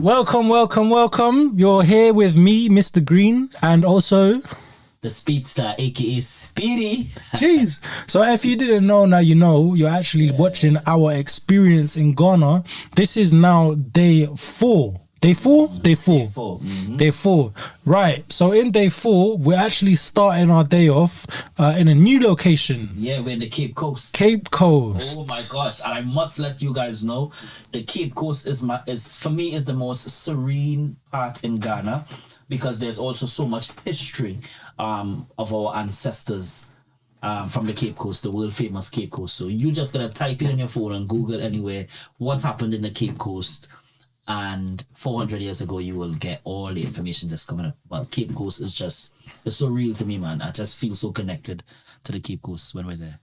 Welcome. You're here with me, Mr. Green, and also the Speedster, aka Speedy. Jeez. So if you didn't know, now you know. You're actually watching our experience in Ghana. This is now day 4. Day 4? Day 4. Mm-hmm. Day 4. Right. So in day 4, we're actually starting our day off in a new location. Yeah, we're in the Cape Coast. Cape Coast. Oh my gosh. And I must let you guys know, the Cape Coast is for me the most serene part in Ghana, because there's also so much history of our ancestors from the Cape Coast, the world famous Cape Coast. So you just gotta type it in your phone and Google anywhere what happened in the Cape Coast. And 400 years ago, you will get all the information just coming up. But Cape Coast is it's so real to me, man. I just feel so connected to the Cape Coast when we're there.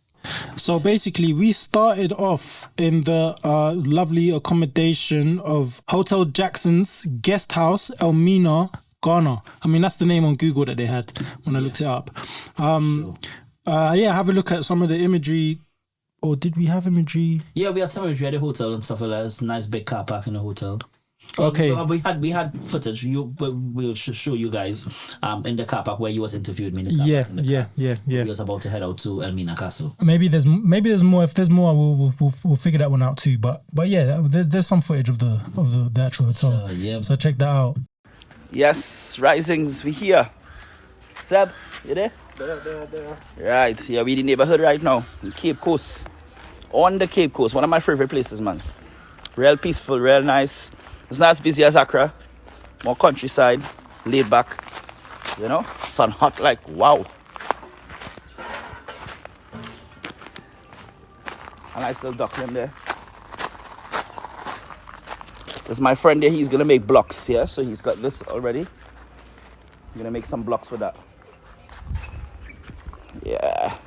So basically, we started off in the lovely accommodation of Hotel Jackson's Guest House, Elmina, Ghana. I mean, that's the name on Google that they had when I looked it up. Sure. Have a look at some of the imagery. Or did we have imagery? Yeah, we had some imagery at the hotel and stuff like that. It's a nice big car park in the hotel. Okay. We had footage. We'll show you guys in the car park where you was interviewed me. In the car Yeah. We was about to head out to Elmina Castle. Maybe there's more. If there's more, we'll figure that one out too. But yeah, there's some footage of the actual hotel. So check that out. Yes, Risings, we here. Seb, you there? There. Right, yeah, we in the neighborhood right now, in Cape Coast. On the Cape Coast, one of my favorite places, man. Real peaceful, real nice. It's not as busy as Accra. More countryside, laid back. You know, sun hot like wow. A nice little duckling there. There's my friend there, he's gonna make blocks here, so he's got this already. I'm gonna make some blocks with that. Yeah.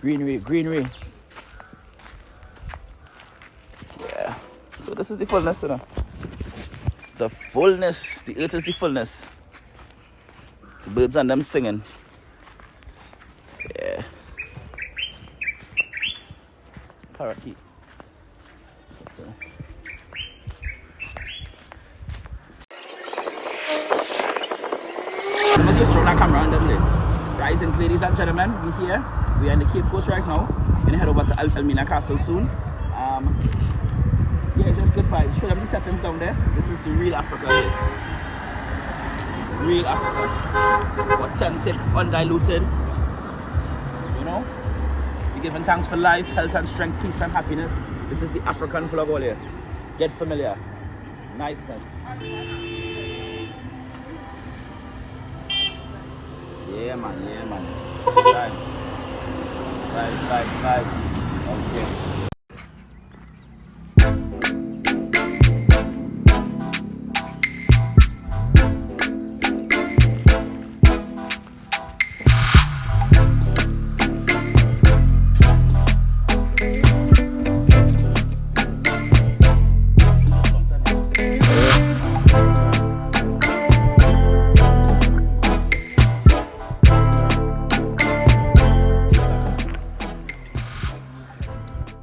Greenery. Yeah. So this is the fullness, you know. The fullness. The earth is the fullness. The birds and them singing. Yeah. Parakeet. I'm gonna switch on that camera and then there. Risings, ladies and gentlemen, we're here. We're in the Cape Coast right now. We're gonna head over to Elmina Castle soon. Yeah, it's just good vibes. Show them the settings down there. This is the real Africa here. Real Africa. Authentic, undiluted. You know? We're giving thanks for life, health and strength, peace and happiness. This is the African flag all here. Get familiar. Niceness. Yeah, man. Right. Okay.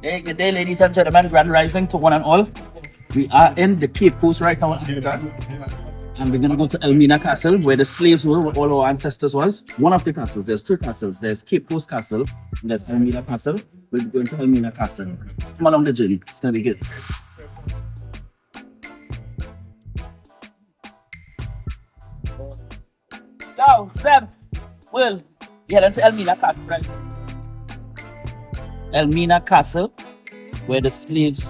Hey, good day, ladies and gentlemen. Grand rising to one and all. We are in the Cape Coast right now in Africa. And we're gonna go to Elmina Castle, where the slaves were, where all our ancestors was. One of the castles. There's 2 castles. There's Cape Coast Castle, and there's Elmina Castle. We'll be going to Elmina Castle. Come along the journey. It's gonna be good. Yo, Seb, Will, you heading to Elmina Castle, right? Elmina Castle, where the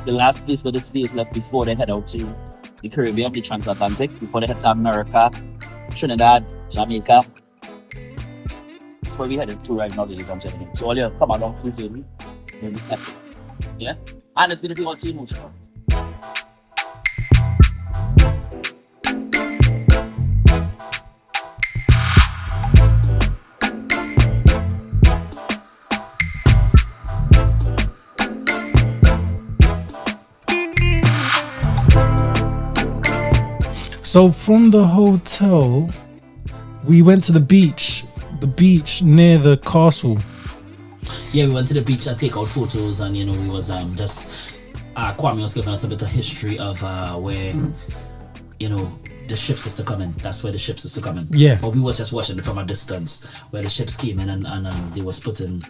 last place where the slaves left before they head out to the Caribbean, the transatlantic, before they head to America, Trinidad, Jamaica. That's where we headed to right now, ladies and gentlemen. So all you come along to the journey. Yeah? And it's gonna be also emotional. So from the hotel, we went to the beach near the castle. Yeah, we went to the beach to take out photos, and we was just Kwame was giving us a bit of history of where, you know, the ships used to come in. That's where the ships used to come in. Yeah. But we was just watching from a distance where the ships came in and they was putting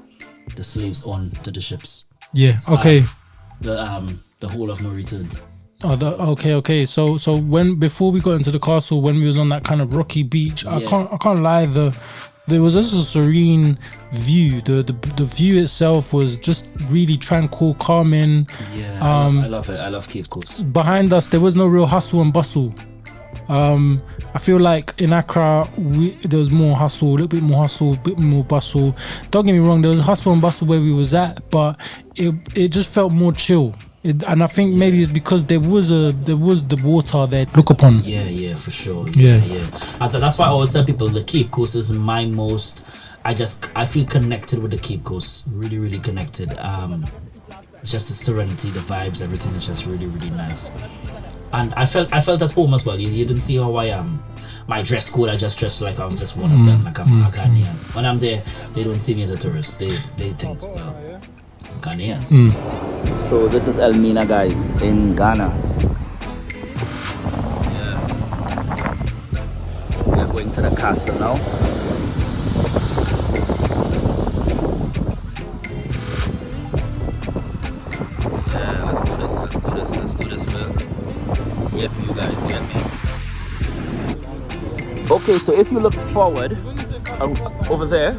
the slaves on to the ships. Yeah. Okay. The whole of no return. Okay. So before we got into the castle, when we was on that kind of rocky beach, I can't lie. There was just a serene view. The view itself was just really tranquil, calming. Yeah, I love it. I love Cape Coast. Behind us, there was no real hustle and bustle. I feel like in Accra, there was more hustle, a little bit more hustle, a bit more bustle. Don't get me wrong, there was hustle and bustle where we was at, but it just felt more chill. And I think maybe it's because there was the water there to look upon. Yeah, for sure. Yeah. And that's why I always tell people the Cape Coast is my most. I feel connected with the Cape Coast. Really, really connected. It's just the serenity, the vibes, everything is just really, really nice. And I felt at home as well. You didn't see how I am. My dress code, I just dressed like I'm just one of them, like I'm a Ghanaian. When I'm there, they don't see me as a tourist. They think, well, I'm Ghanaian. So this is Elmina, guys, in Ghana. Yeah. We are going to the castle now. Yeah, let's do this, Will. Yeah, for you guys, get me. Okay, so if you look forward, over there,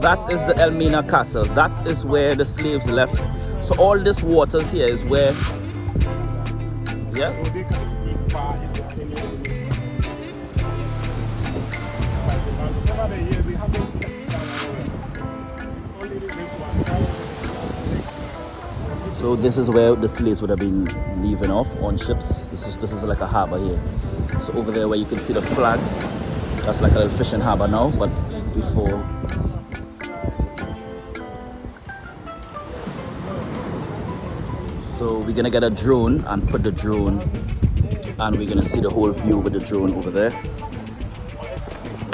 that is the Elmina castle. That is where the slaves left. So all this waters here is where, yeah. So this is where the slaves would have been leaving off on ships. This is like a harbor here. So over there where you can see the flags, that's like a little fishing harbor now, but before. So we're gonna get a drone and put the drone, and we're gonna see the whole view with the drone over there.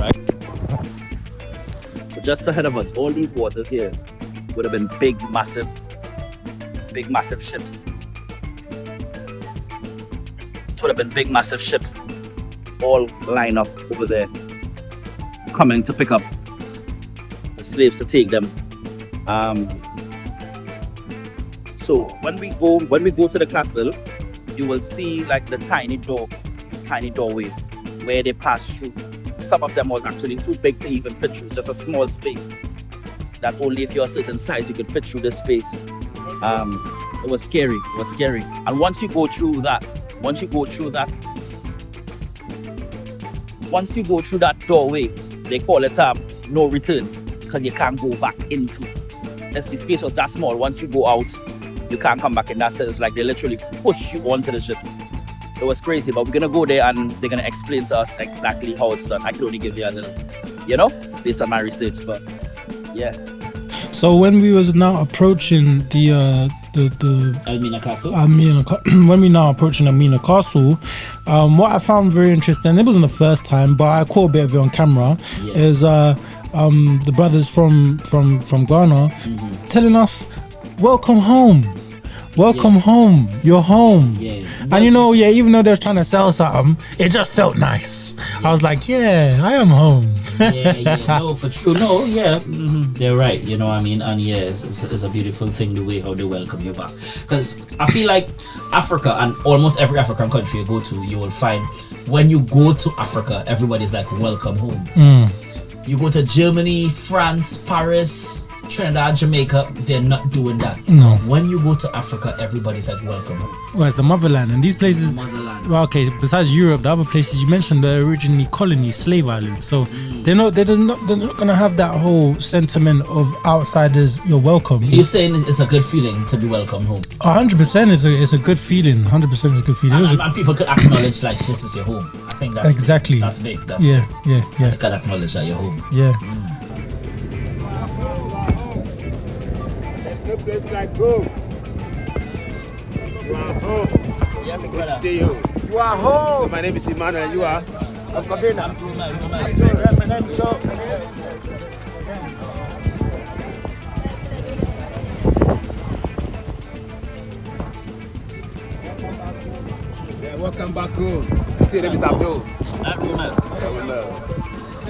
Right? So just ahead of us, all these waters here would have been big, massive ships. It would have been big, massive ships all line up over there, coming to pick up the slaves to take them. So when we go to the castle, you will see like the tiny doorway where they pass through. Some of them was actually too big to even fit through, just a small space that only if you're a certain size you could fit through this space. It was scary. And once you go through that doorway, they call it no return, because you can't go back into. The space was that small. Once you go out, you can't come back in that sense. Like they literally push you onto the ships. It was crazy, but we're gonna go there and they're gonna explain to us exactly how it's done. I can only give you a little, based on my research, but yeah. So when we was now approaching the Elmina Castle. When we now approaching Elmina Castle, what I found very interesting, it wasn't the first time, but I caught a bit of it on camera, is the brothers from Ghana telling us, welcome home, home, you're home. And even though they're trying to sell something, it just felt nice. I was like, yeah, I am home. No, for true. No, they're right, you know what I mean? And it's a beautiful thing the way how they welcome you back. Because I feel like Africa, and almost every African country you go to, you will find when you go to Africa, everybody's like, welcome home. You go to Germany, France, Paris, Trinidad, Jamaica, they're not doing that. No. When you go to Africa, everybody's like, welcome. Well, it's the motherland, and these places. Well, okay. Besides Europe, the other places you mentioned are originally colonies, slave islands. So they're not gonna have that whole sentiment of outsiders. You're welcome. You're saying it's a good feeling to be welcome home. 100% is a good feeling. 100% is a good feeling. And people could acknowledge like this is your home. I think that's exactly. That's big. That's big. They can acknowledge that you're home. Yeah. Place like home. You are home. Yes, Good brother. to see you. You are home. My name is Emmanuel and you are? I'm Kabina. Welcome back home. See, name is Abdul.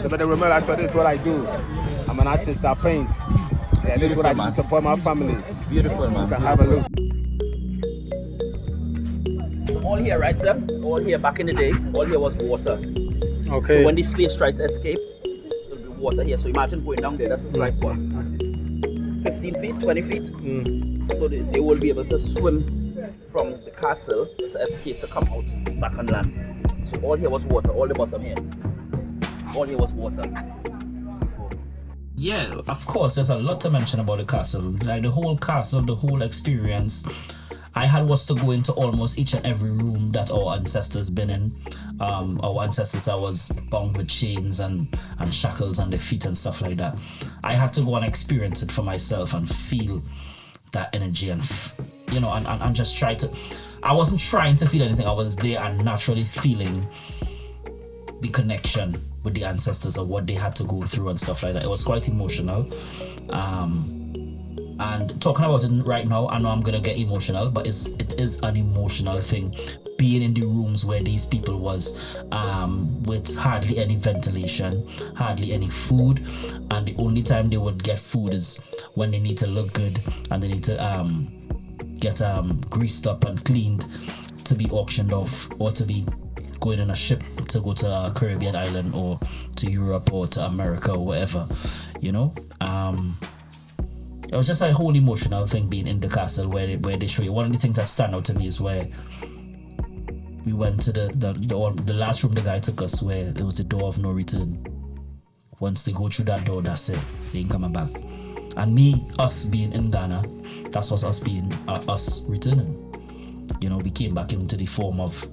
So, but remember, actually, this is what I do. I'm an artist that paints. Yeah, this is what I do to support my family. Beautiful, man. You can have a look. So all here, right, sir? All here back in the days, all here was water. Okay. So when the slaves tried to escape, there'll be water here. So imagine going down there. That's just like what? 15 feet, 20 feet? So they will be able to swim from the castle to escape to come out back on land. So all here was water, all the bottom here. All here was water. Yeah, of course, there's a lot to mention about the castle. Like the whole castle, the whole experience. I had was to go into almost each and every room that our ancestors been in. Our ancestors that was bound with chains and shackles on their feet and stuff like that. I had to go and experience it for myself and feel that energy and just try to. I wasn't trying to feel anything. I was there and naturally feeling the connection with the ancestors of what they had to go through and stuff like that. It was quite emotional. And talking about it right now, I know I'm gonna get emotional, but it is an emotional thing. Being in the rooms where these people was, with hardly any ventilation, hardly any food, and the only time they would get food is when they need to look good and they need to get greased up and cleaned to be auctioned off or to be going on a ship to go to a Caribbean island or to Europe or to America or whatever, you know. It was just a whole emotional thing being in the castle where they show you. One of the things that stand out to me is where we went to the last room the guy took us, where it was the door of no return. Once they go through that door, that's it. They ain't coming back. And us being in Ghana, that's what us being us returning. You know, we came back into the form of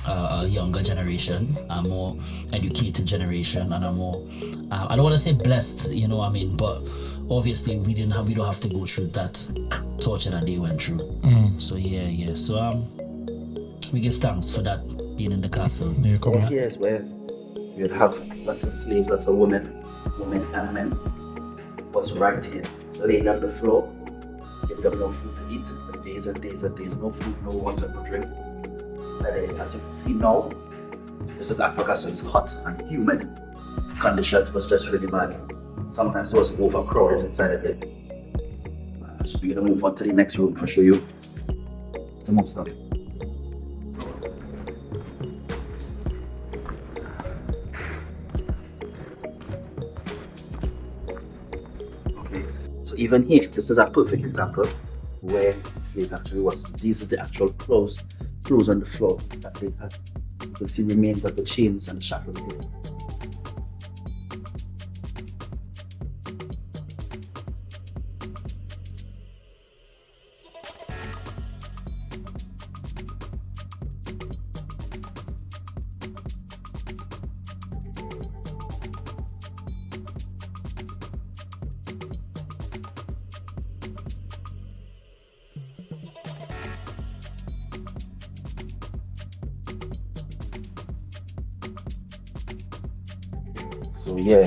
a younger generation, a more educated generation, and a more I don't want to say blessed, you know what I mean, but obviously we don't have to go through that torture that they went through. So so we give thanks for that being in the castle. Here's where you'd have lots of slaves, lots of women and men was right here, laying on the floor, give them no food to eat for days and days and days, no food, no water, no drink. As you can see now, this is Africa, so it's hot and humid. Conditions was just really bad. Sometimes it was overcrowded inside of it. So we're gonna move on to the next room to show you some more stuff. Okay, so even here, this is a perfect example where slaves actually was. This is the actual clothes on the floor that they had. You can see remains of the chains and the shackles here.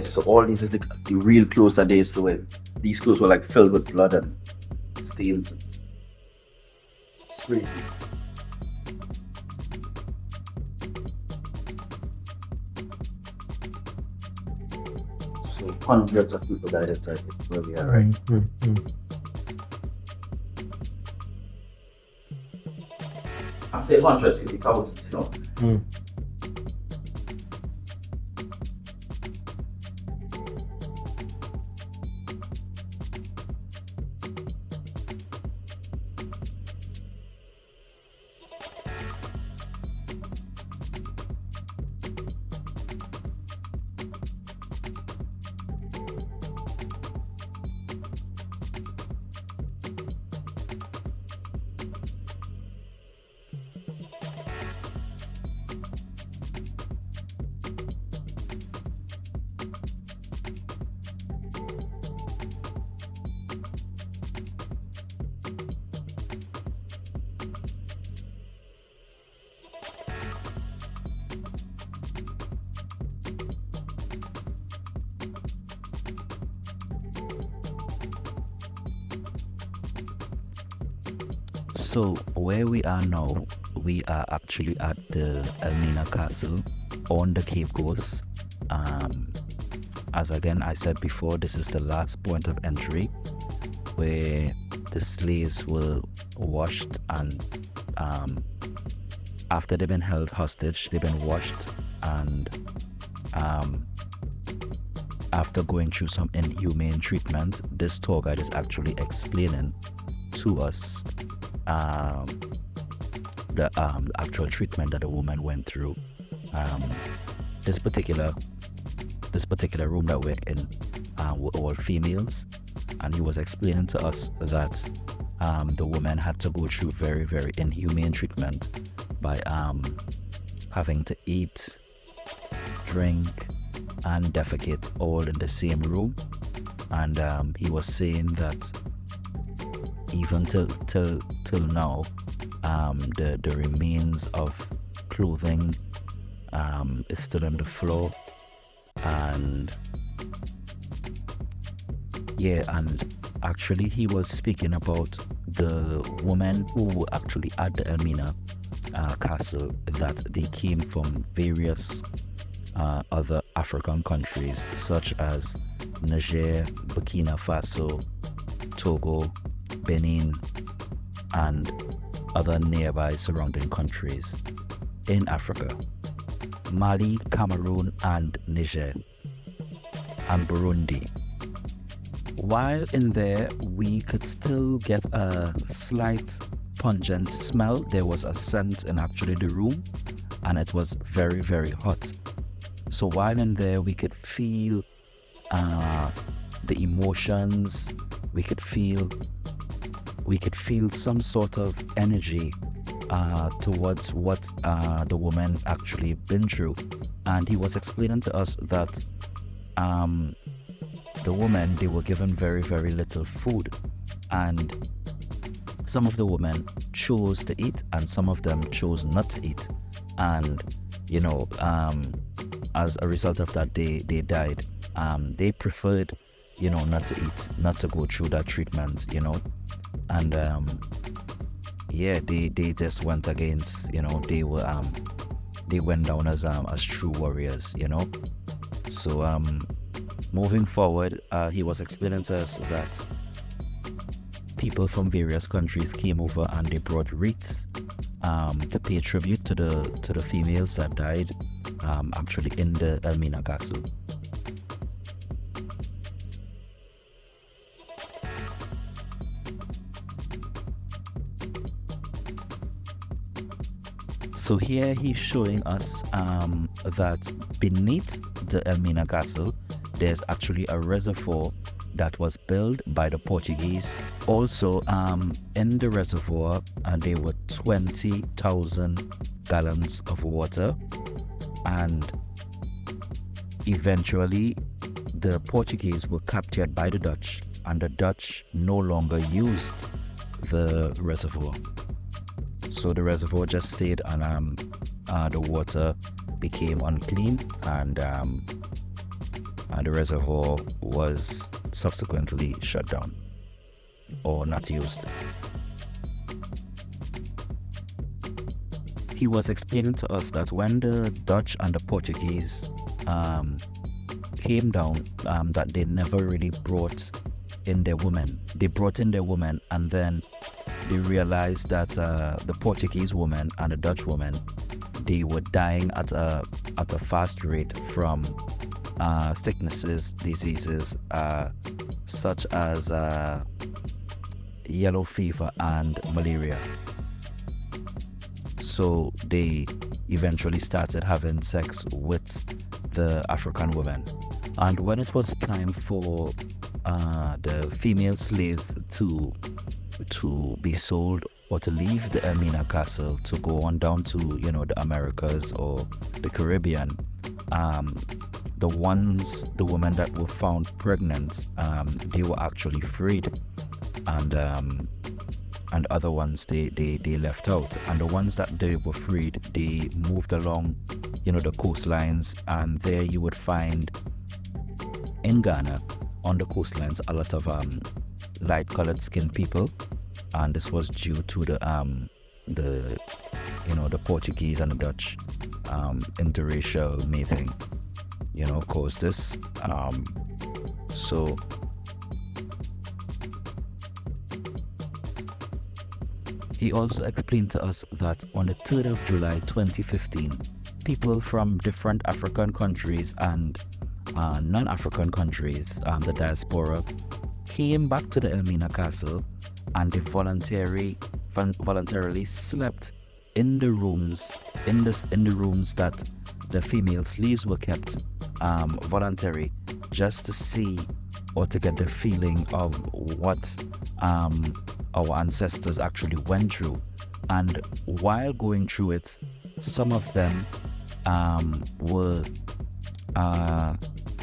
So all this is the real clothes that they used to wear. These clothes were like filled with blood and stains. It's crazy. So hundreds of people died inside where we are right. I say hundreds, it thousands, you know. So where we are now we are actually at the Elmina Castle on the Cape Coast. As again I said before, this is the last point of entry where the slaves were washed, and after they've been held hostage, they've been washed, and after going through some inhumane treatment, this tour guide is actually explaining to us the actual treatment that the woman went through. This particular room that we're in were all females, and he was explaining to us that the woman had to go through very, very inhumane treatment by having to eat, drink, and defecate all in the same room. And he was saying that even till now, the remains of clothing is still on the floor, and actually he was speaking about the women who were actually at the Elmina castle, that they came from various other African countries such as Niger, Burkina Faso, Togo, Benin, and other nearby surrounding countries in Africa: Mali, Cameroon, and Niger, and Burundi. While in there, we could still get a slight pungent smell. There was a scent in actually the room, and it was very, very hot. So while in there, we could feel the emotions. We could feel some sort of energy towards what the woman actually been through. And he was explaining to us that the women, they were given very, very little food, and some of the women chose to eat and some of them chose not to eat, and as a result of that, they died. They preferred not to eat, not to go through that treatment, and they just went against, they went down as true warriors. So moving forward, he was explaining to us that people from various countries came over and they brought wreaths to pay tribute to the females that died actually in the Elmina castle. So here he's showing us that beneath the Elmina castle, there's actually a reservoir that was built by the Portuguese. Also, in the reservoir, there were 20,000 gallons of water, and eventually the Portuguese were captured by the Dutch, and the Dutch no longer used the reservoir. So the reservoir just stayed, and the water became unclean, and the reservoir was subsequently shut down or not used. He was explaining to us that when the Dutch and the Portuguese came down, that they never really brought in their women. They brought in their women, and then they realized that the Portuguese woman and the Dutch woman, they were dying at a fast rate from sicknesses, diseases such as yellow fever and malaria. So they eventually started having sex with the African women. And when it was time for the female slaves to be sold or to leave the Elmina castle to go on down to the Americas or the Caribbean, the women that were found pregnant, they were actually freed, and other ones they left out. And the ones that they were freed, they moved along the coastlines, and there you would find in Ghana on the coastlines a lot of light colored skinned people, and this was due to the the Portuguese and the Dutch interracial mating, caused this. So he also explained to us that on the 3rd of July 2015, people from different African countries and non-African countries, the diaspora, came back to the Elmina castle, and they voluntarily slept in the rooms that the female slaves were kept, voluntary, just to see or to get the feeling of what our ancestors actually went through. And while going through it, some of them were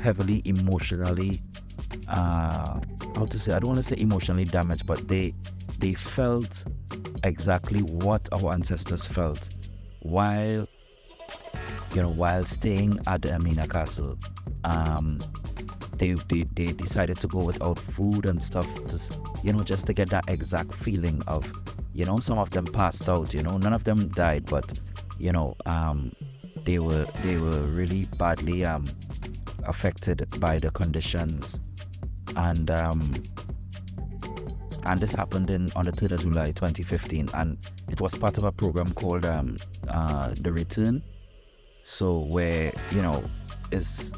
heavily emotionally, I don't want to say emotionally damaged, but they felt exactly what our ancestors felt while staying at the Elmina castle. They decided to go without food and stuff, just to get that exact feeling of, some of them passed out, none of them died, but they were really badly affected by the conditions. And this happened on the 3rd of July 2015, and it was part of a program called The Return. So where it's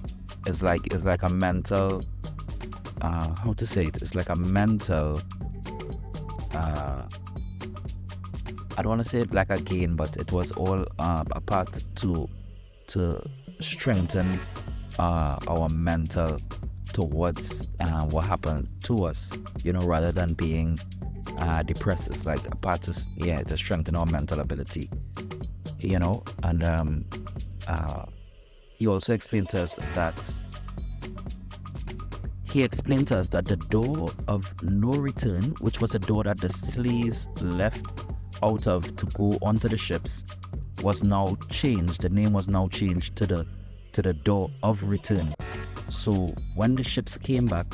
like a mental, how to say it? It's like a mental, I don't want to say it like a gain, but it was all a part to strengthen our mental towards what happened to us, rather than being depressed. It's like a part to strengthen our mental ability, and he also explained to us that the door of no return, which was a door that the slaves left out of to go onto the ships, was now changed. The name was now changed to the door of return. So when the ships came back,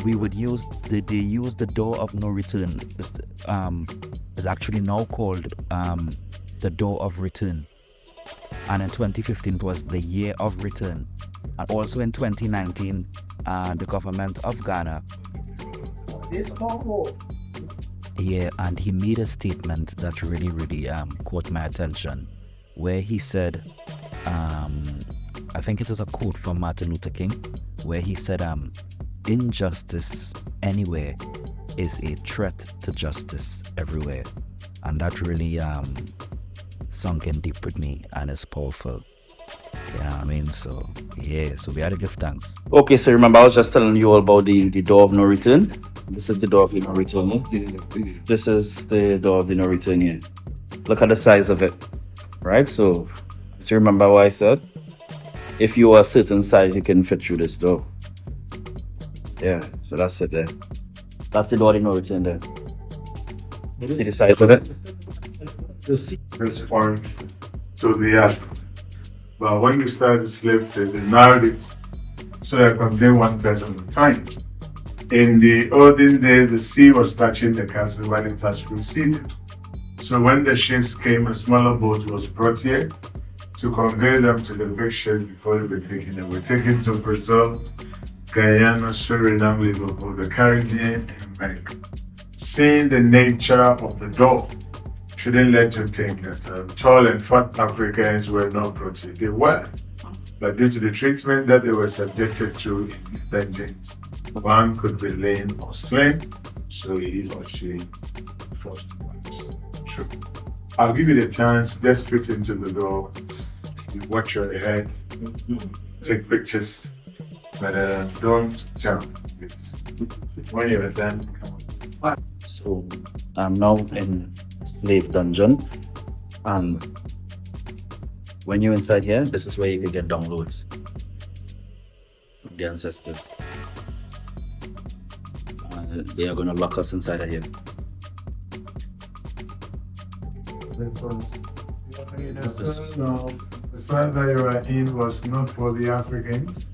we would use the door of no return. Is actually now called the door of return, and in 2015 it was the year of return. And also in 2019, the government of Ghana, and he made a statement that really caught my attention, where he said, I think it is a quote from Martin Luther King, where he said, injustice anywhere is a threat to justice everywhere. And that really sunk in deep with me, and it's powerful. So we had to give thanks. Okay, so remember I was just telling you all about the door of no return. This is the door of the no return here. This is the door of the no return here. Look at the size of it, right? So remember what I said? If you are a certain size, you can fit through this door. Yeah, so that's it there. That's the door of the no return there. See the size of it? Response to the act. But when you start the slave trade, they narrowed it so that contain one person at a time. In the olden days, the sea was touching the castle when it touched receded. So when the ships came, a smaller boat was brought here to convey them to the big ships before they were taken away. Taken to Brazil, Guyana, Suriname, Liverpool, the Caribbean, and America. Seeing the nature of the door shouldn't let you think that tall and fat Africans were not brought here. They were, but due to the treatment that they were subjected to in dungeons, one could be lame or slim, so he or she forced to pass. True. I'll give you the chance, just fit into the door, you watch your head, take pictures, but don't jump. When you're done, come on. So I'm now in slave dungeon, and when you're inside here, this is where you can get downloads of the ancestors. They are going to lock us inside of here. No, the side that you were in was not for the Africans.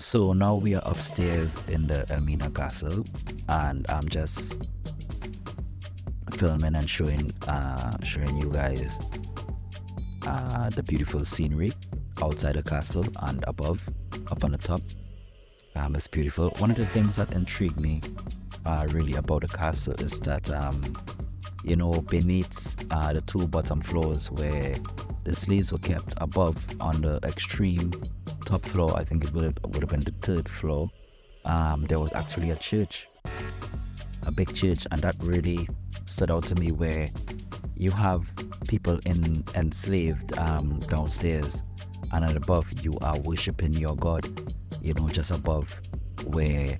So now we are upstairs in the Elmina castle, and I'm just filming and showing you guys the beautiful scenery outside the castle and above, up on the top. It's beautiful. One of the things that intrigued me really about the castle is that you know, beneath the two bottom floors where the slaves were kept, above on the extreme top floor, I think it would have been the third floor, there was actually a church, a big church, and that really stood out to me, where you have people enslaved downstairs, and at above you are worshiping your God, you know, just above where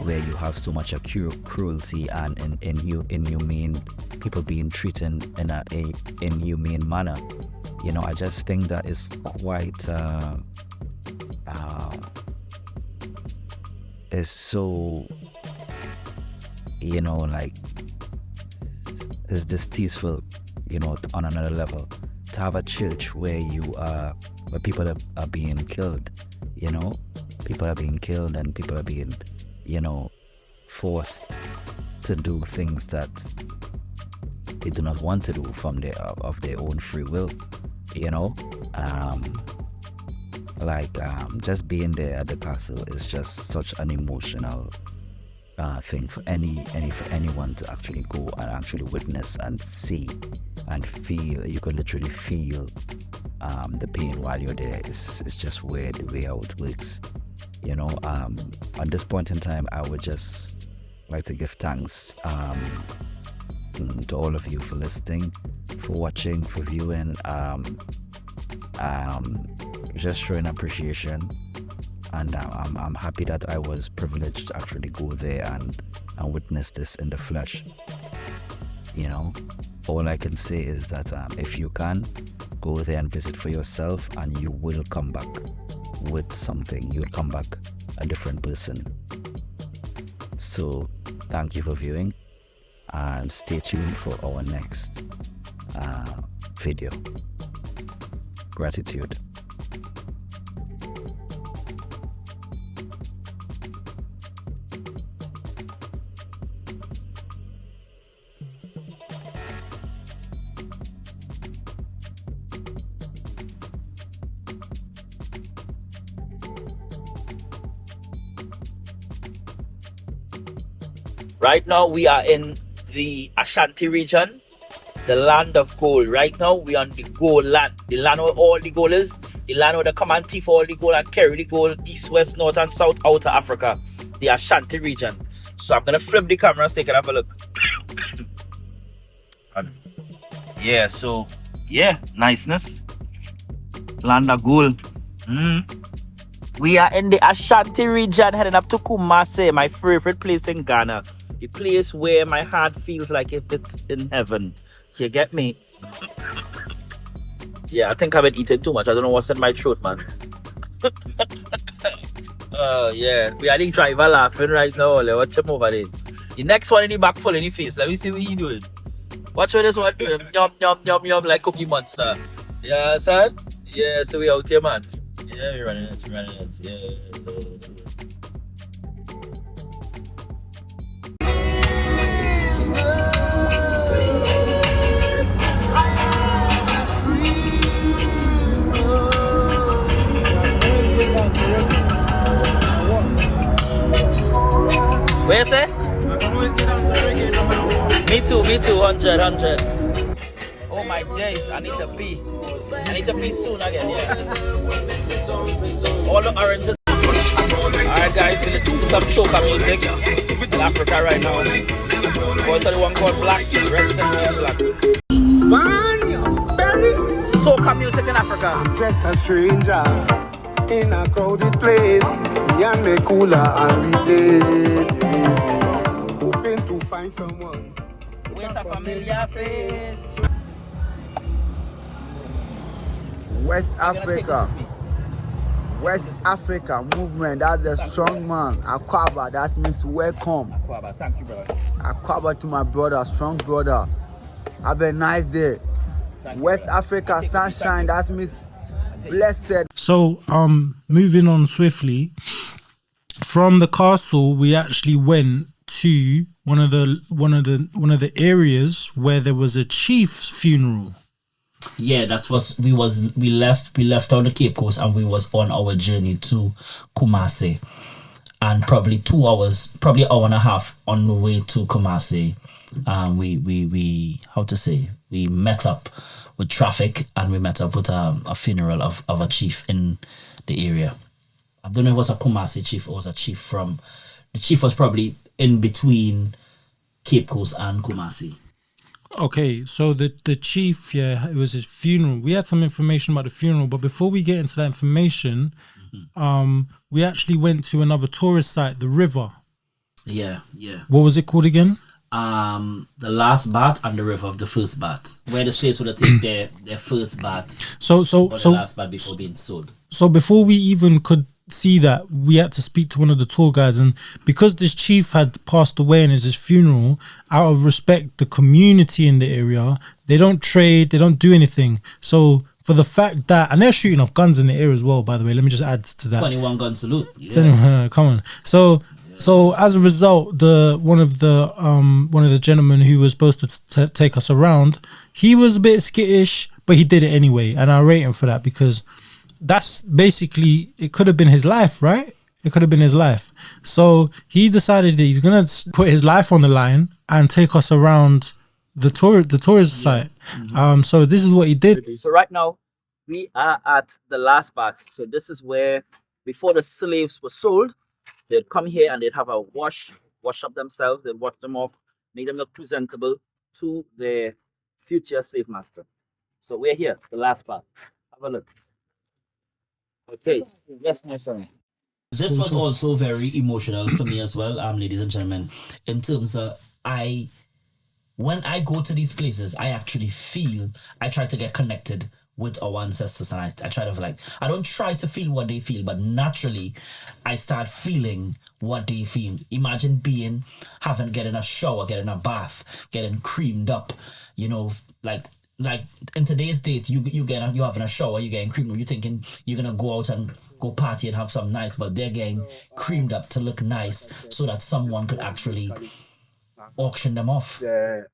you have so much cruelty and inhumane people being treated in a inhumane manner. You know, I just think that is quite is so, you know, like, is distasteful, you know, on another level, to have a church where people are being killed, you know, people are being killed and people are being, you know, forced to do things that they do not want to do of their own free will, you know. Just being there at the castle is just such an emotional thing for anyone to actually go and actually witness and see and feel. You can literally feel the pain while you're there. It's just weird the way how it works, you know. At this point in time, I would just like to give thanks to all of you for listening, for watching, for viewing, just showing appreciation. And I'm happy that I was privileged to actually go there and witness this in the flesh. You know, all I can say is that if you can, go there and visit for yourself, and you will come back with something. You'll come back a different person. So thank you for viewing, and stay tuned for our next video. Gratitude. Right now we are in the Ashanti region, the land of gold. Right now we are on the gold land, the land where all the gold is, the land where they come and thief all the gold and carry the gold east, west, north and south out of Africa, the Ashanti region. So I'm gonna flip the camera so you can have a look. Yeah, so yeah, niceness, land of gold. We are in the Ashanti region, heading up to Kamasi, my favorite place in Ghana. The place where my heart feels like if it's in heaven. You get me? Yeah, I think I've been eating too much. I don't know what's in my throat, man. Oh, yeah. We are the driver laughing right now. Watch him over there. The next one in the back full in the face. Let me see what he doing. Watch what this one doing. Yum, yum, yum, yum, like Cookie Monster. Yeah, son? Yeah, so we out here, man. Yeah, we're running it. Yeah. Where is it? Me too, 100. Oh my days, I need to pee. I need to pee soon again, yeah. All the oranges. Alright guys, we listen to some soca music in Africa right now. Also the one called Blacks, rest in peace Blacks. Soca music in Africa. Just a stranger in a crowded place. Me and me cooler and we did. Hoping to find someone with a familiar face. West Africa movement, that's the strong man. Akwaba, that means welcome. Akwaba, thank you, brother. Akwaba to my brother, strong brother. Have a nice day. West Africa sunshine, that means Blessed. So, moving on swiftly, from the castle, we actually went to one of the areas where there was a chief's funeral. Yeah, we left on the Cape Coast and we was on our journey to Kamasi, and probably 2 hours, probably hour and a half on the way to Kamasi. We met up with traffic and we met up with a funeral of a chief in the area. I don't know if it was a Kamasi chief or was a chief from. The chief was probably in between Cape Coast and Kamasi. Okay, so the chief, it was his funeral. We had some information about the funeral, but before we get into that information, we actually went to another tourist site, the river. Yeah. What was it called again? The last bath and the river of the first bath, where the slaves would have taken their first bath. So the last bath before being sold. So before we even could see that, we had to speak to one of the tour guides, and because this chief had passed away and it's his funeral, out of respect, the community in the area, they don't trade, they don't do anything. So for the fact that, and they're shooting off guns in the air as well, by the way, let me just add to that. 21 gun salute. Come on. So as a result, one of the gentlemen who was supposed to take us around, he was a bit skittish, but he did it anyway, and I rate him for that, because that's basically, it could have been his life, right? It could have been his life. So he decided that he's gonna put his life on the line and take us around the tourist site. So this is what he did. So right now we are at the last part. So this is where, before the slaves were sold, they'd come here and they'd have a wash up themselves, they'd wash them off, make them look presentable to their future slave master. So we're here, the last part. Have a look. Okay, yes, my friend. This was also very emotional for me as well, ladies and gentlemen, in terms of when I go to these places, I actually feel, I try to get connected with our ancestors, and I try to I don't try to feel what they feel, but naturally I start feeling what they feel. Imagine getting a shower, getting a bath, getting creamed up, like in today's date, you having a shower, you getting creamed up, you thinking you're gonna go out and go party and have something nice, but they're getting creamed up to look nice so that someone could actually auction them off. The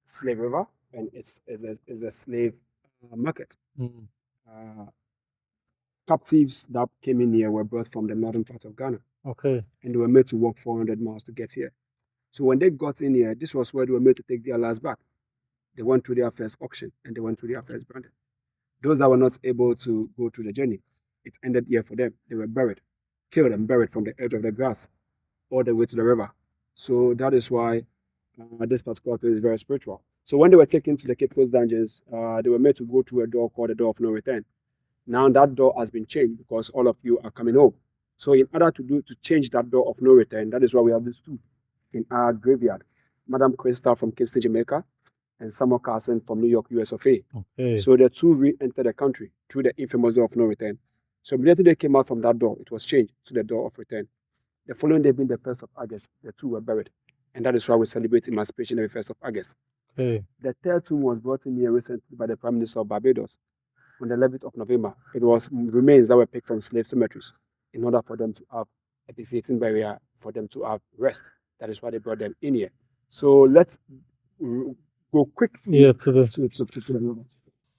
slave river, and it's a slave market. Captives that came in here were brought from the northern part of Ghana. Okay. And they were made to walk 400 miles to get here. So when they got in here, this was where they were made to take their last bath. They went through their first auction and they went through their first branding. Those that were not able to go through the journey, it ended here for them. They were killed and buried from the edge of the grass all the way to the river. So that is why this particular place is very spiritual. So when they were taken to the Cape Coast dungeons, they were made to go through a door called the door of no return. Now that door has been changed because all of you are coming home. So in order to change that door of no return, that is why we have these two in our graveyard. Madam Crystal from Kingston, Jamaica, and Samuel Carson from New York, US of A. Okay. So the two re-entered the country through the infamous door of no return. So immediately they came out from that door, it was changed to the door of return. The following day being the 1st of August, the two were buried. And that is why we celebrate emancipation every 1st of August. Okay. The third tomb was brought in here recently by the Prime Minister of Barbados on the 11th of November. It was remains that were picked from slave cemeteries in order for them to have a befitting burial, for them to have rest. That is why they brought them in here. So let's go quickly to the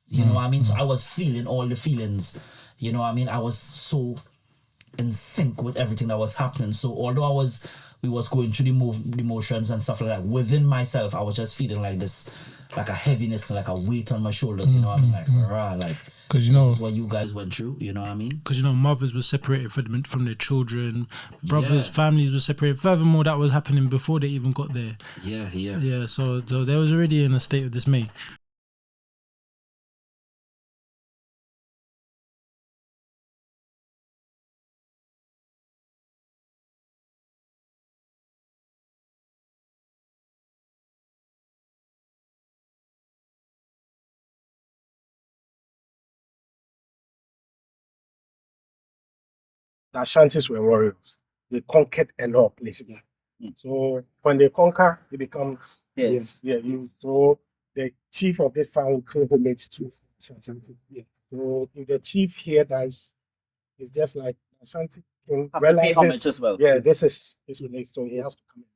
You know what I mean? So I was feeling all the feelings. You know what I mean? I was so in sync with everything that was happening. So although we was going through the emotions and stuff like that, within myself, I was just feeling like this, like a heaviness, like a weight on my shoulders. You know what I mean? Like, rah, like, because this is what you guys went through. You know what I mean? Because mothers were separated from their children, brothers, families were separated. Furthermore, that was happening before they even got there. Yeah. So they was already in a state of dismay. The Ashantis were warriors. They conquered a lot of places. So when they conquer, it becomes so the chief of this town paid homage to Ashanti. So if the chief here dies, it's just like Ashanti King Have to pay realizes, homage as well. yeah, this is his place, so he has to come in.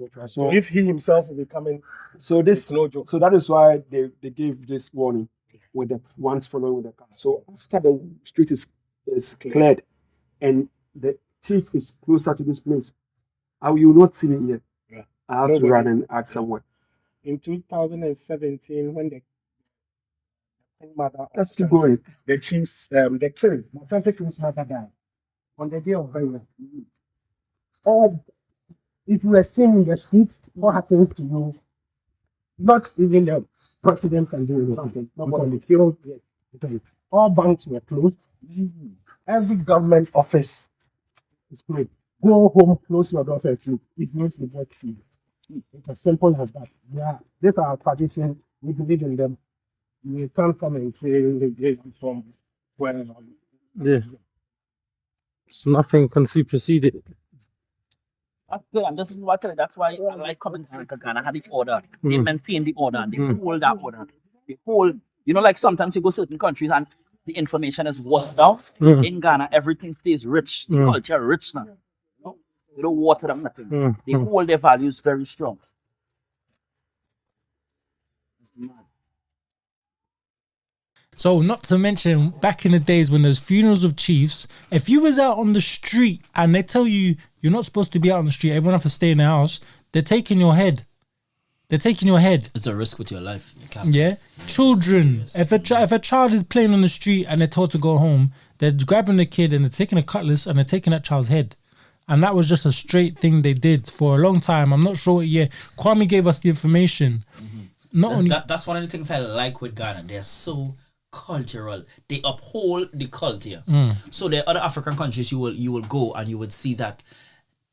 So So, if he himself will be coming, so this, it's no joke. so that is why they gave this warning with the ones following with the car. So after the street is cleared and the chief is closer to this place, how you will not see me here. Yeah. I have to Nobody. run and act somewhere. In 2017, when the Queen Mother of Let's keep Ashanti, going. the chiefs, the king, Ashanti King's mother died on the day of burial. All, if you were seen in the streets, what happens to you? Not even the president can do anything. Nobody killed. All banks were closed. Every government office is closed. Go home, close your doors and sleep. It means the work to you. It's as simple as that. Yeah, these are our tradition. We believe in them. You can't come and say they gave you from where. Yeah. So nothing can supersede it. That's good, and this is what I tell you, that's why I like coming to Ghana, have its order. They maintain the order and they hold that order. They hold, you know, like sometimes you go certain countries and the information is watered down. In Ghana, everything stays rich. The culture rich now. You know? They don't water them nothing. They hold their values very strong. So not to mention back in the days when there's funerals of chiefs, if you was out on the street and they tell you you're not supposed to be out on the street, everyone have to stay in the house, they're taking your head. They're taking your head. It's a risk with your life. You can't. Yeah. Children. If a child is playing on the street and they're told to go home, they're grabbing the kid and they're taking a cutlass and they're taking that child's head. And that was just a straight thing they did for a long time. I'm not sure what year. Kwame gave us the information. Not only That's one of the things I like with Ghana. They're so cultural. They uphold the culture. So there are other African countries you will go and you would see that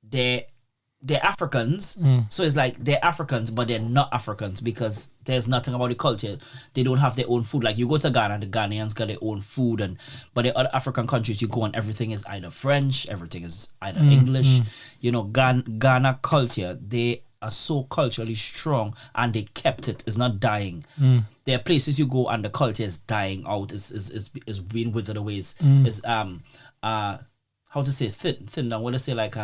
they're Africans. So it's like they're Africans, but they're not Africans because there's nothing about the culture. They don't have their own food. Like you go to Ghana, the Ghanaians got their own food, but the other African countries you go and everything is either French, everything is either English. You know, Ghana culture, they are so culturally strong and they kept it. It's not dying. There are places you go and the culture is dying out, is being withered away. Is how to say thin down, what to say, like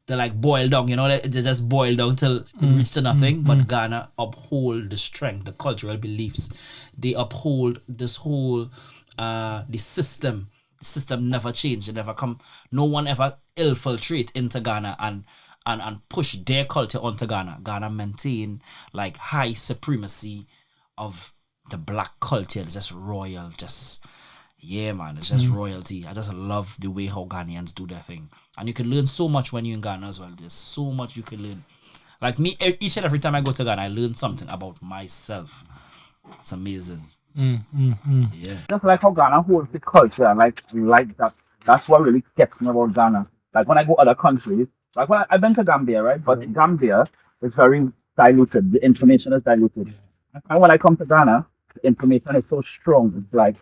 they're like boiled down, you know, they just boil down till it reaches to nothing. But Ghana uphold the strength, the cultural beliefs. They uphold this whole the system. The system never changed. It never come. No one ever infiltrate into Ghana and push their culture onto Ghana. Ghana maintain like high supremacy of the black culture. It's just royal, just yeah, man. It's just royalty. I just love the way how Ghanaians do their thing, and you can learn so much when you're in Ghana as well. There's so much you can learn. Like me, each and every time I go to Ghana, I learn something about myself. It's amazing. Yeah. Just like how Ghana holds the culture, and like that. That's what really gets me about Ghana. Like when I go other countries, like when I've been to Gambia, right? But Gambia is very diluted. The information is diluted. And when I come to Ghana, the information is so strong. It's like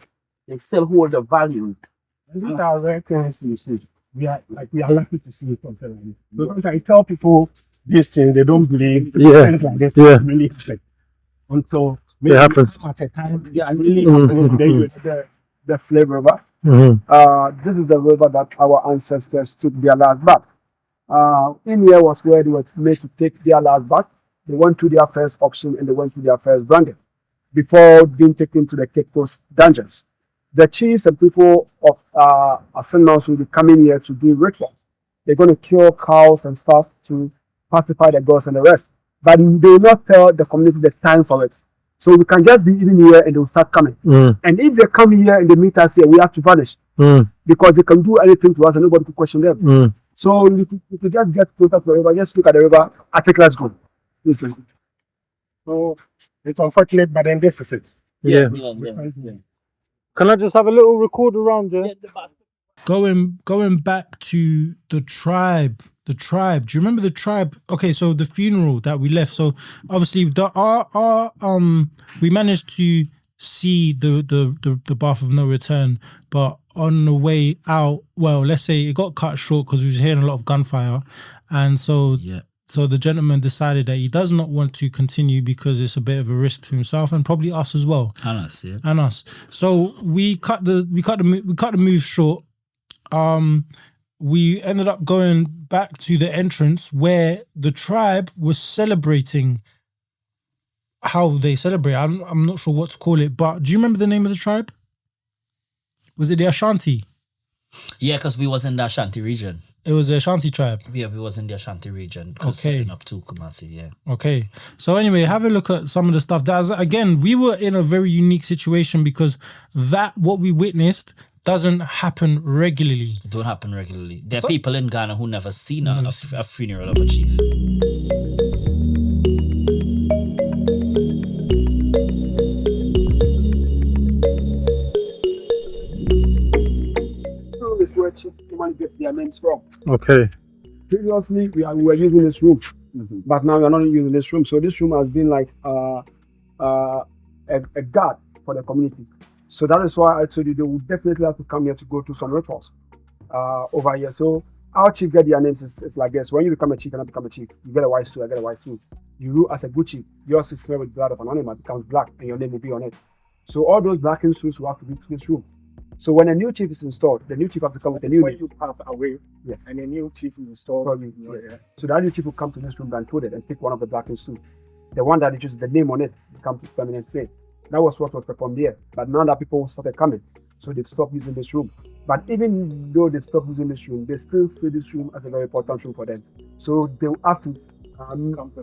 they still hold the value. These are rare things you see. We are lucky to see something like this. Because I tell people these things, they don't believe things like this really happen. Until maybe it happens at a time, really happens. Then you see the Flame River. This is the river that our ancestors took their last bath. In here was where they were made to take their last bath. They went to their first auction and they went to their first branding before being taken to the Cape Coast dungeons. The chiefs and people of Ascendance will be coming here to do rituals. They're going to kill cows and stuff to pacify the gods and the rest. But they will not tell the community the time for it. So we can just be even here and they will start coming. And if they come here and they meet us here, we have to vanish. Because they can do anything to us and nobody can question them. So you could just get closer to the river, just look at the river, I think let's go. So it's unfortunate, but then this is it. Yeah. Can I just have a little record around there? Going back to the tribe. Do you remember the tribe? Okay, so the funeral that we left. So obviously, we managed to see the Bath of No Return, but on the way out, well, let's say it got cut short because we was hearing a lot of gunfire, and so So the gentleman decided that he does not want to continue because it's a bit of a risk to himself and probably us as well. And us, yeah. And us. So we cut the move short. We ended up going back to the entrance where the tribe was celebrating how they celebrate. I'm not sure what to call it, but do you remember the name of the tribe? Was it the Ashanti? Yeah, because we was in the Ashanti region. It was the Ashanti tribe. Yeah, we was in the Ashanti region. Okay. Setting up to Kamasi, yeah. Okay. So anyway, have a look at some of the stuff. Again, we were in a very unique situation because what we witnessed doesn't happen regularly. It don't happen regularly. There are people in Ghana who never seen a funeral of a chief. Is where chief human gets their names from. Okay. Previously, we were using this room, but now we are not using this room. So this room has been like a guard for the community. So that is why I told you they would definitely have to come here to go through some rituals over here. So our chief get their names is like this. When you become a chief, you cannot become a chief. You get a white suit, I get a white suit. You rule as a good chief. Yours is smeared with blood of an animal, becomes black, and your name will be on it. So all those blackened suits will have to be to this room. So when a new chief is installed, the new chief has to come with a new name. When you pass away, yes, and a new chief is installed. Yeah. So that new chief will come to this room blindfolded and take one of the blackened suits. The one that is the name on it becomes his permanent state. That was what was performed here. But now that people started coming, so they've stopped using this room. But even though they've stopped using this room, they still see this room as a very important room for them. So they'll have to,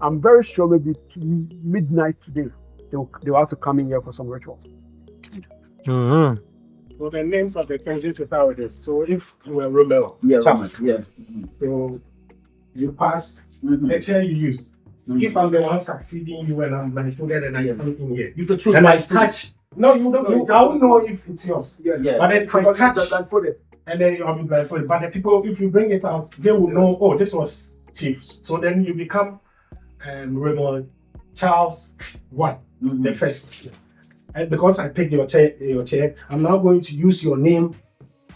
I'm very sure maybe midnight today, they'll have to come in here for some rituals. Mm-hmm. So the names of the transit authorities. So if you were Romel, so you passed, the chair you used. If I'm the one succeeding you and I'm blindfolded and I am in here, you could choose. And I touch. No, you don't. I won't know if it's yours. But then if I touch, blindfolded, and then I'll be blindfolded. But the people, if you bring it out, they will know. Oh, this was Chief. So then you become Romel Charles I, the first. And because I picked your chair, I'm now going to use your name.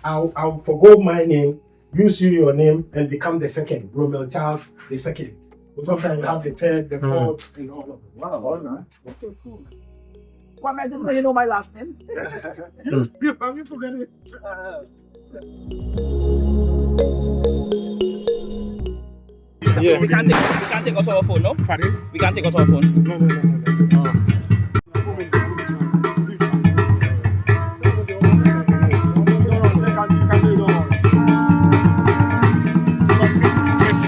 I'll forgo my name, use your name, and become the second, Romel Charles the second. So sometimes you have the third, the fourth, and all of it. Wow, all right. Okay, cool. Well, I didn't really know my last name. You forget it. Yeah. We can't take out our phone, no? Pardon? We can't take out our phone. No.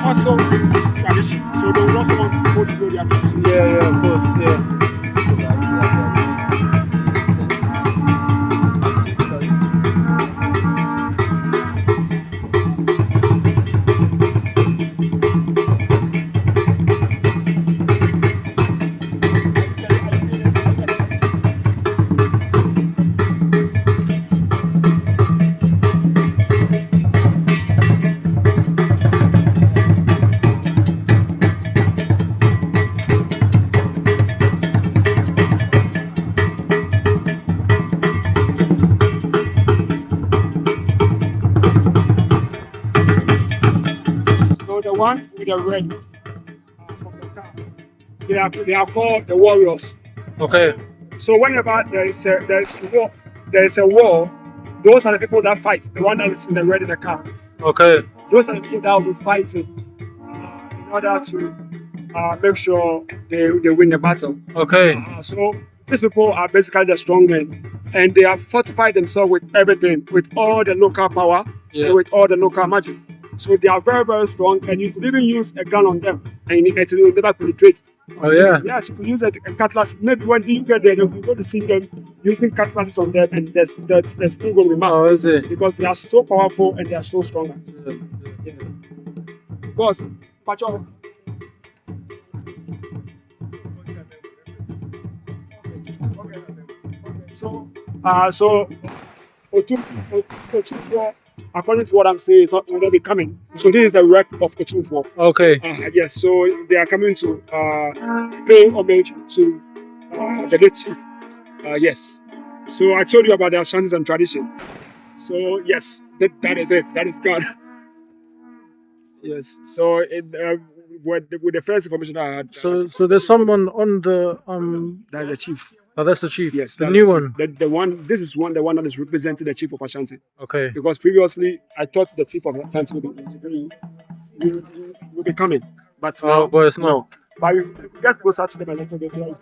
Also tradition, so they will also want people to know their tradition. Yeah, of course, yeah. One with a red from the car. They are called the warriors. Okay. So whenever there is a war, those are the people that fight. The one that is in the red in the car. Okay. Those are the people that will be fighting in order to make sure they win the battle. Okay. So these people are basically the strong men, and they have fortified themselves with everything, with all the local power, and with all the local magic. So they are very, very strong, and you could even use a gun on them, and it will never penetrate. Oh yeah? Yes, you could use a cutlass. Maybe when you get there, you're going to see them using cutlasses on them, and there's still going to be marked. Oh, is it? Because they are so powerful and they are so strong. Yeah. Boss, patch on. So, Otunfo, according to what I'm saying, it's not going to be coming. So this is the rep of Otunfo. Okay. Yes, so they are coming to pay homage to the late chief. Yes. So I told you about their chances and tradition. So yes, that is it. That is God. Yes. So with the first information I had. So there's someone on the That's the chief. Oh, that's the chief. Yes, the that's new the one. chief. The one. This is the one that is representing the chief of Ashanti. Okay. Because previously I thought the chief of Ashanti would be coming, but now, but it's not. But we get closer to them and let's go.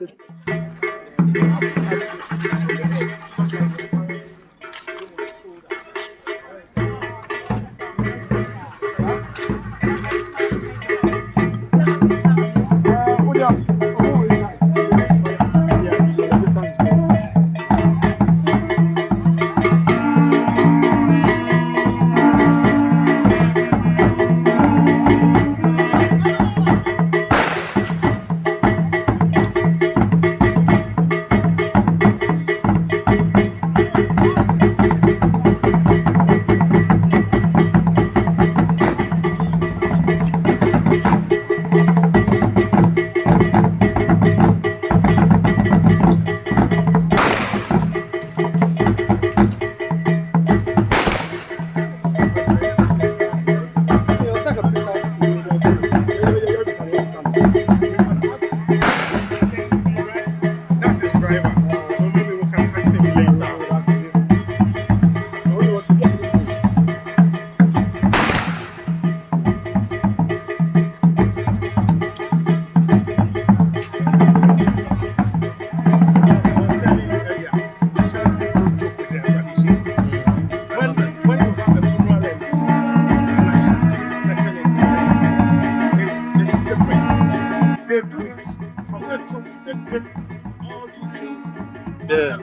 They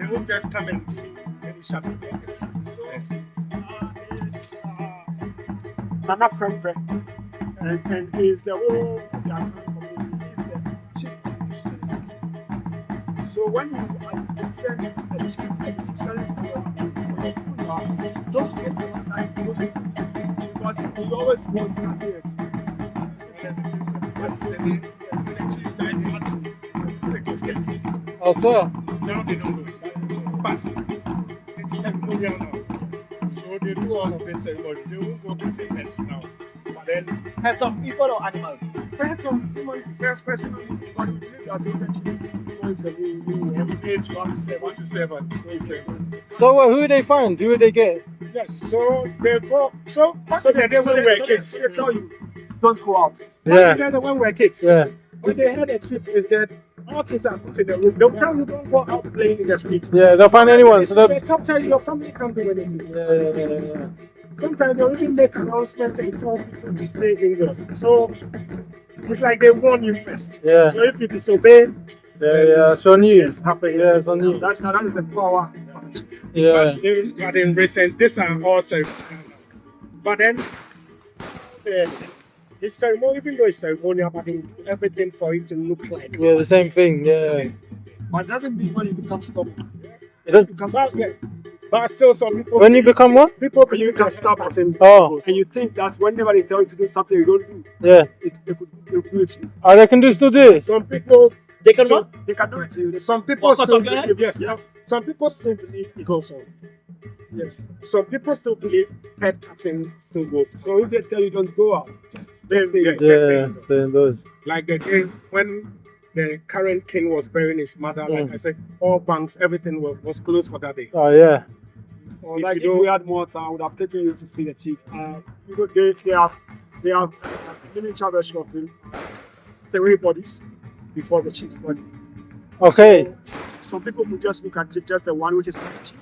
won't just come in and shut it down. So it's Nana Prempre, and he's the whole community, he's the chief educationist. So when you send the chief educationist don't get the one time because we always want to do it. That's the chief that you want to sacrifice. Also, now they don't do it. But it's ceremonial now. So they do all of this ceremony. They won't go getting heads now. But then Heads of people or animals? heads of human first person, but we believe that the chief is going to be age 1 to 7. so who they find? Who they get? Yes, so they go. So they're there when we're kids. They tell you, don't go out. Yeah. They're there when we're kids. Yeah. When they hear the chief is dead, all kids are put in the room. They'll tell you don't go out playing in the street. Yeah, they'll find anyone. So They come tell you your family can't do anything. yeah. Sometimes they'll even make announcements and tell people to stay indoors. So it's like they warn you first. Yeah. So if you disobey, Yeah, it's on you. it's happening. Yeah, it's on So you. that is the power. Yeah. But in recent, this are also. But then, it's ceremonial, even though it's ceremonial, but they do everything for it to look like. Yeah, the same thing. Yeah. But it doesn't mean when it becomes stubborn. It does- It becomes But still, some people. When you become what? People believe you can stop at him. Oh. And you think that whenever they tell you to do something you don't do, Yeah. they could do it to you. Oh, they can still do this. Some people They can still, what? They can do it to you. Some people What, cut still off your head? believe. Yes. Some people still believe it goes on. Yes. Some people still believe head cutting still goes. So if they tell you don't go out, just stay. Yeah, stay indoors. Like the day when the current king was burying his mother, like I said, all banks, everything was closed for that day. Oh yeah. Or like if we had more time, I would have taken you to see the chief. They have miniature version of him, 3 bodies before the chief's body. Okay. So, some people will just look at just the one which is the chief,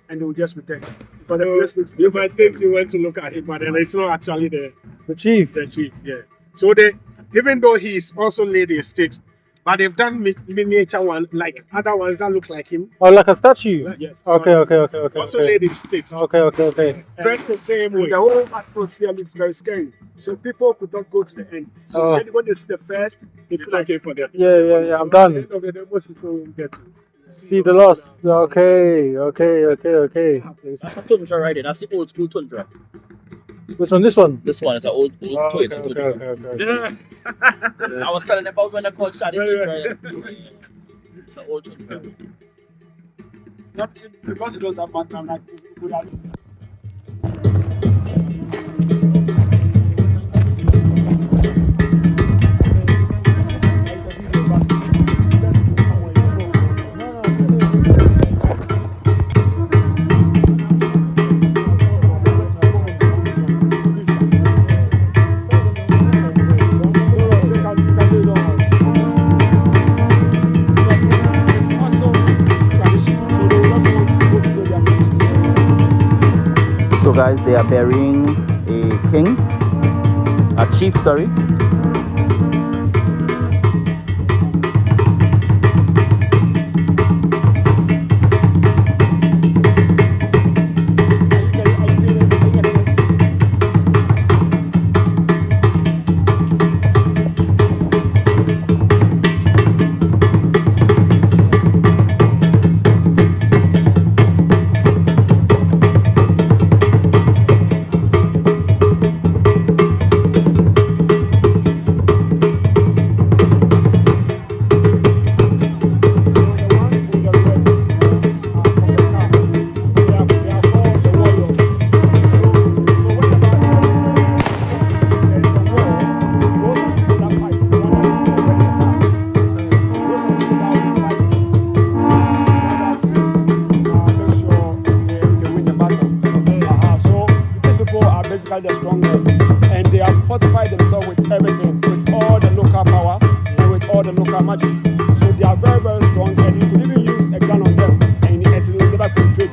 and they will just return. But the place looks. If I think you went to look at him, but then it's not actually the chief. The chief, yeah. So they, even though he is also laid estate, but they've done miniature one, like other ones that look like him. Oh, like a statue? Yes. Okay. Also laid estate. Okay. Dressed the same way. The whole atmosphere looks very scary. So people could not go to the end. So when they see the first, it's okay for them. Yeah, I'm done. At the end of the day, most people won't get to See the loss. Okay. That's a tundra right there. That's the old school tundra. Which one? This one? This one is an old Toyota tundra. Okay. I was telling them about when I called Shadi Tundra. It's an old tundra. Not because you don't have much time, like you could have. guys, they are burying a chief, sorry. the stronghold, and they have fortified themselves with everything, with all the local power and with all the local magic. So they are very, very strong, and you could even use a gun on them, and it will never penetrate.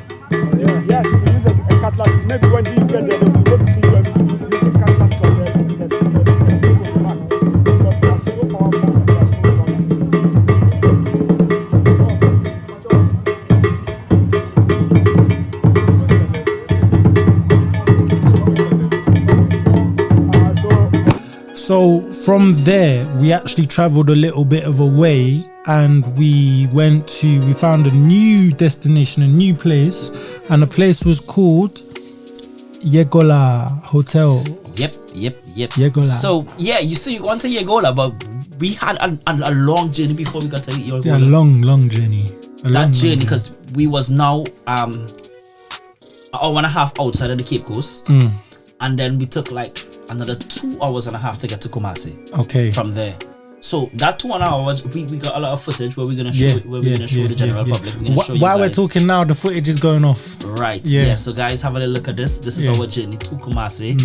Yes, you can use a cutlass. Maybe when you get there, you go to see them, you use a cutlass on them, and the stick will come back. Because they are so powerful and they are so strong. So from there, we actually traveled a little bit of a way, and we found a new destination, a new place, and the place was called Yegola Hotel. Yep. Yegola. So yeah, you want to Yegola, but we had a long journey before we got to Yegola. Yeah, a long journey. That journey, because we was now an hour and a half outside of the Cape Coast, and then we took like another 2 hours and a half to get to Kamasi. Okay. From there. So that 2 hours, we got a lot of footage where we're gonna show the general public. We're gonna show you While guys. we're talking now, the footage is going off. Right. Yeah. So guys, have a little look at this. This is our journey to Kamasi.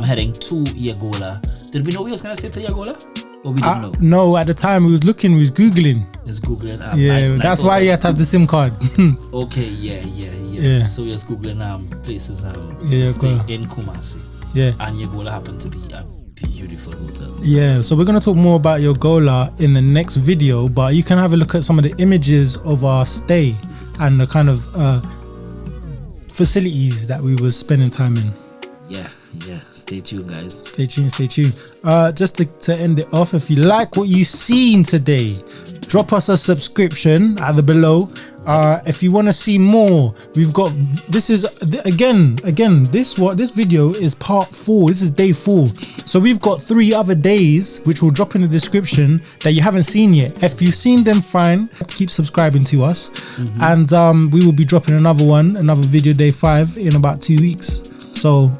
Heading to Yegola. Did we know we was gonna say to Yegola? Or we didn't know? No, at the time we was Googling. It's Googling. Nice that's why you have to have the SIM card. Okay. Yeah. So we was Googling places to stay in Kamasi. Yeah. And Yegola happened to be a beautiful hotel. Yeah, so we're going to talk more about Yegola in the next video, but you can have a look at some of the images of our stay and the kind of facilities that we were spending time in. Yeah. Stay tuned, guys. Stay tuned. Just to end it off, if you like what you've seen today, drop us a subscription at the below. If you want to see more, we've got this video is part 4. This is day 4, so we've got 3 other days which will drop in the description that you haven't seen yet. If you've seen them, fine, keep subscribing to us, and we will be dropping another video, day 5, in about 2 weeks. So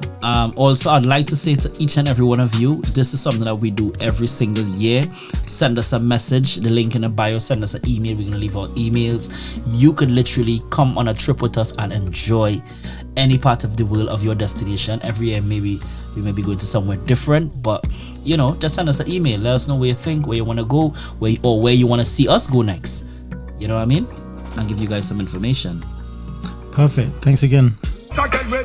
also, I'd like to say to each and every one of you, this is something that we do every single year. Send us a message, the link in the bio. Send us an email. We're gonna leave our emails. You could literally come on a trip with us and enjoy any part of the world of your destination. Every year, maybe we may be going to somewhere different, but just send us an email. Let us know where you think, where you want to go, where you want to see us go next. You know what I mean? And give you guys some information. Perfect. Thanks again.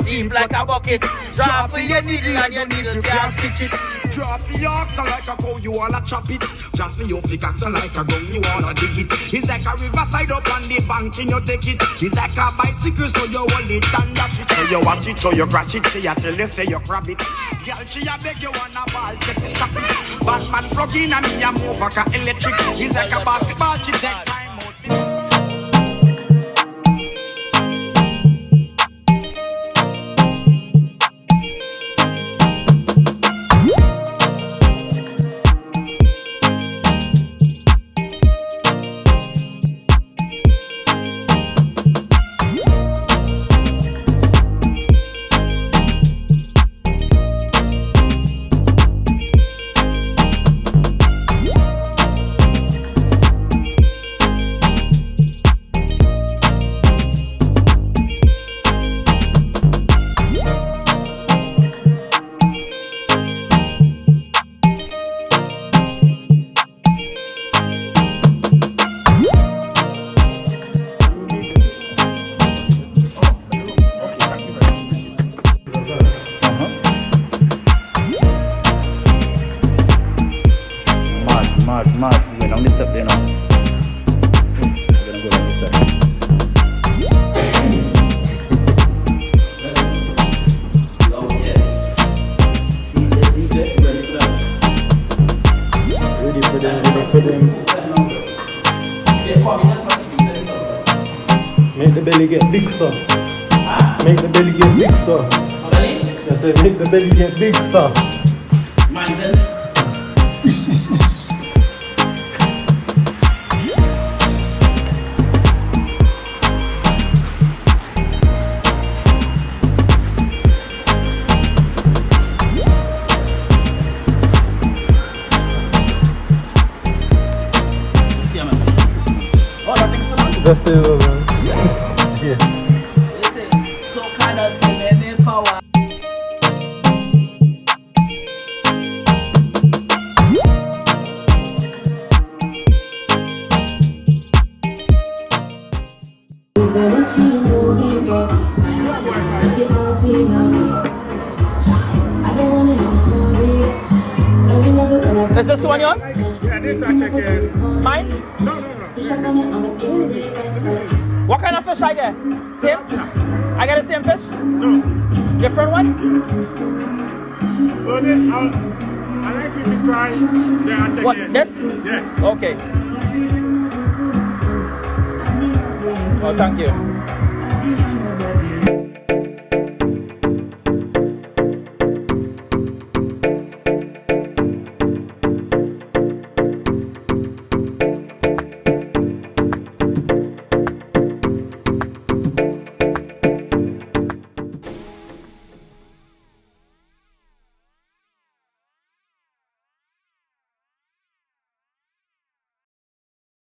Deep like a bucket. Drop for your needle and your needle can't stitch it. Drop for your ox like a cow, you wanna chop it. Drop for your pickaxe like a gun, you wanna dig it. It's like a riverside up on the bank and you take it. It's like a bicycle, so you hold it and dash it. So you watch it, so you crash it. She a tell you say you grab it. Girl, she a beg you wanna ball, take it, stop it. Batman plug in and me a move like a electric. It's like a basketball, she take time out. Make the belly get big, sir. Make the belly get big, sir. I said, make the belly get big, sir. That's the yeah. Listen, so kind of give me power. Is this the one yours? Yeah, this I check it. Mine? No. What kind of fish I get? Same? I get the same fish? No. Different one? So then I like you to try. Then I check What, it. this? Yeah. Okay. Oh, thank you.